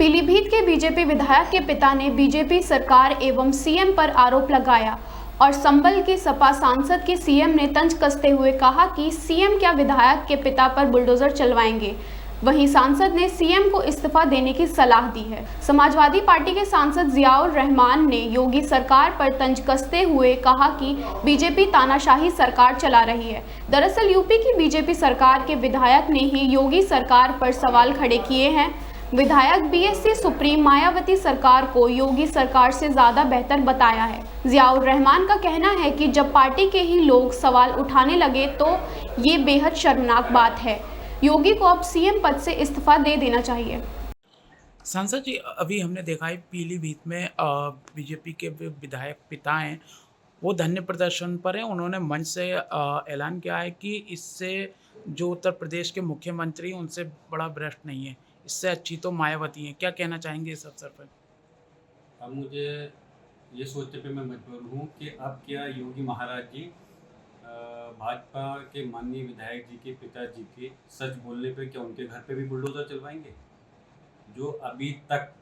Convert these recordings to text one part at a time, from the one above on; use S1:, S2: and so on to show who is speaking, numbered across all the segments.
S1: पीलीभीत के बीजेपी विधायक के पिता ने बीजेपी सरकार एवं सीएम पर आरोप लगाया और संभल के सपा सांसद के सीएम ने तंज कसते हुए कहा कि सीएम क्या विधायक के पिता पर बुलडोजर चलवाएंगे। वहीं सांसद ने सीएम को इस्तीफा देने की सलाह दी है। समाजवादी पार्टी के सांसद जियाउर रहमान ने योगी सरकार पर तंज कसते हुए कहा कि बीजेपी तानाशाही सरकार चला रही है। दरअसल यूपी की बीजेपी सरकार के विधायक ने ही योगी सरकार पर सवाल खड़े किए हैं। विधायक बीएसपी सुप्रीम मायावती सरकार को योगी सरकार से ज्यादा बेहतर बताया है। जियाउर रहमान का कहना है कि जब पार्टी के ही लोग सवाल उठाने लगे तो ये बेहद शर्मनाक बात है। योगी को अब सीएम पद से इस्तीफा दे देना चाहिए।
S2: सांसद जी, अभी हमने देखा है पीलीभीत में बीजेपी के विधायक पिता हैं, वो धरने प्रदर्शन पर हैं। उन्होंने मंच से ऐलान किया है कि इससे जो उत्तर प्रदेश के मुख्यमंत्री उनसे बड़ा भ्रष्ट नहीं है, इससे अच्छी तो मायावती हैं। क्या कहना चाहेंगे इस अवसर पर?
S3: अब मुझे ये सोचने पे मैं मजबूर हूँ कि अब क्या योगी महाराज जी भाजपा के माननीय विधायक जी के पिताजी के सच बोलने पे क्या उनके घर पे भी बुलडोज़र चलवाएंगे? जो अभी तक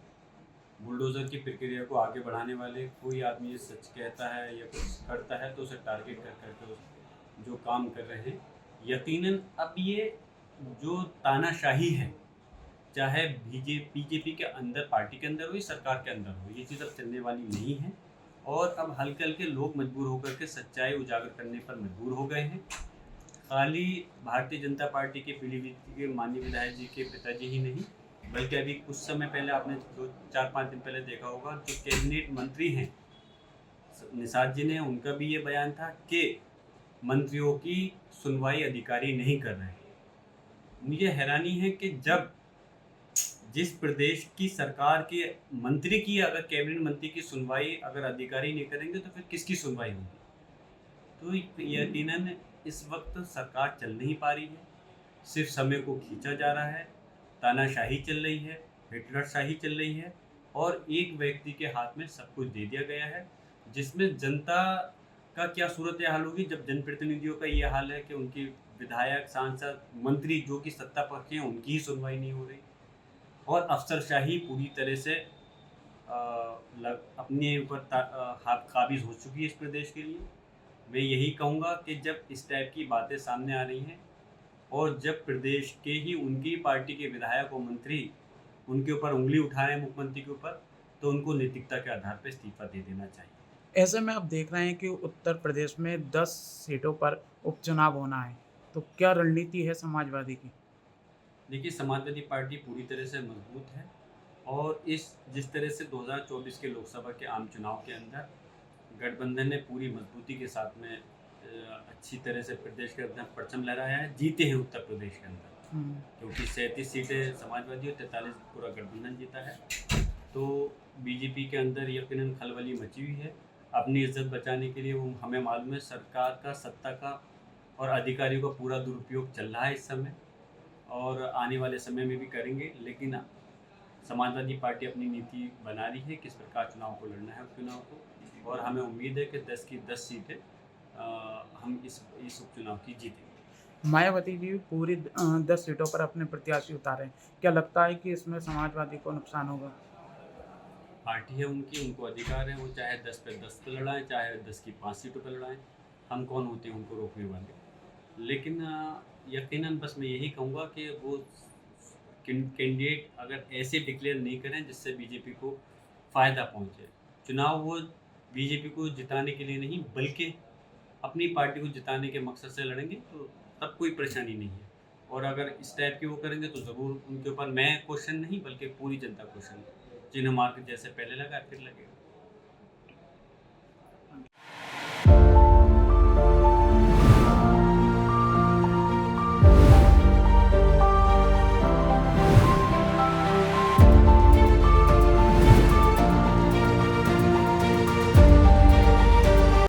S3: बुलडोज़र की प्रक्रिया को आगे बढ़ाने वाले कोई आदमी ये सच कहता है या कुछ करता है तो उसे टारगेट कर करके जो काम कर रहे हैं, यकीनन अब ये जो तानाशाही है, चाहे बीजेपी के अंदर, पार्टी के अंदर हो या सरकार के अंदर हो, ये चीज़ अब चलने वाली नहीं है। और अब हल्के हल्के लोग मजबूर होकर के सच्चाई उजागर करने पर मजबूर हो गए हैं। खाली भारतीय जनता पार्टी के पीलीभीत के माननीय विधायक जी के पिताजी ही नहीं, बल्कि अभी कुछ समय पहले आपने 4-5 दिन पहले देखा होगा, जो कैबिनेट मंत्री हैं निषाद जी ने, उनका भी ये बयान था कि मंत्रियों की सुनवाई अधिकारी नहीं कर रहे हैं। मुझे हैरानी है कि जब जिस प्रदेश की सरकार के मंत्री की, अगर कैबिनेट मंत्री की सुनवाई अगर अधिकारी नहीं करेंगे तो फिर किसकी सुनवाई होगी? तो यकीनन इस वक्त सरकार चल नहीं पा रही है, सिर्फ समय को खींचा जा रहा है, तानाशाही चल रही है, हिटलरशाही चल रही है और एक व्यक्ति के हाथ में सब कुछ दे दिया गया है, जिसमें जनता का क्या सूरत हाल होगी जब जनप्रतिनिधियों का ये हाल है कि उनकी विधायक, सांसद, मंत्री जो कि सत्ता पक्ष हैं उनकी ही सुनवाई नहीं हो रही और अफसरशाही पूरी तरह से अपने ऊपर काबिज हो चुकी है इस प्रदेश के लिए। मैं यही कहूँगा कि जब इस टाइप की बातें सामने आ रही हैं और जब प्रदेश के ही उनकी पार्टी के विधायक और मंत्री उनके ऊपर उंगली उठा रहे हैं मुख्यमंत्री के ऊपर, तो उनको नैतिकता के आधार पर इस्तीफा दे देना चाहिए।
S2: ऐसे में आप देख रहे हैं कि उत्तर प्रदेश में 10 सीटों पर उपचुनाव होना है, तो क्या रणनीति है समाजवादी की?
S3: देखिए, समाजवादी पार्टी पूरी तरह से मजबूत है और जिस तरह से 2024 के लोकसभा के आम चुनाव के अंदर गठबंधन ने पूरी मजबूती के साथ में अच्छी तरह से प्रदेश के अंदर परचम लहराया है, जीते हैं उत्तर प्रदेश के अंदर, क्योंकि 37 सीटें समाजवादी और 43 पूरा गठबंधन जीता है। तो बीजेपी के अंदर यकीनन खलबली मची हुई है। अपनी इज्जत बचाने के लिए वो हमें मालूम है सरकार का, सत्ता का और अधिकारियों का पूरा दुरुपयोग चल रहा है इस समय और आने वाले समय में भी करेंगे, लेकिन समाजवादी पार्टी अपनी नीति बना रही है किस प्रकार चुनाव को लड़ना है उपचुनाव को, और हमें उम्मीद है कि 10 की 10 सीटें हम इस उपचुनाव की जीतेंगे।
S2: मायावती जी पूरी 10 सीटों पर अपने प्रत्याशी उतारे हैं। क्या लगता है कि इसमें समाजवादी को नुकसान होगा?
S3: पार्टी है उनकी, उनको अधिकार है, वो चाहे 10 पे 10 पे लड़ाएं, चाहे 10 की 5 सीटों पर लड़ाएं। हम कौन होते हैं उनको रोकने वाले? लेकिन यकीनन बस मैं यही कहूँगा कि वो कैंडिडेट अगर ऐसे डिक्लेयर नहीं करें जिससे बीजेपी को फ़ायदा पहुँचे। चुनाव वो बीजेपी को जिताने के लिए नहीं, बल्कि अपनी पार्टी को जिताने के मकसद से लड़ेंगे, तो तब कोई परेशानी नहीं है। और अगर इस टाइप की वो करेंगे तो ज़रूर उनके ऊपर मैं क्वेश्चन नहीं बल्कि पूरी जनता क्वेश्चन, जिन्हें मार्क जैसे पहले लगा फिर लगेगा।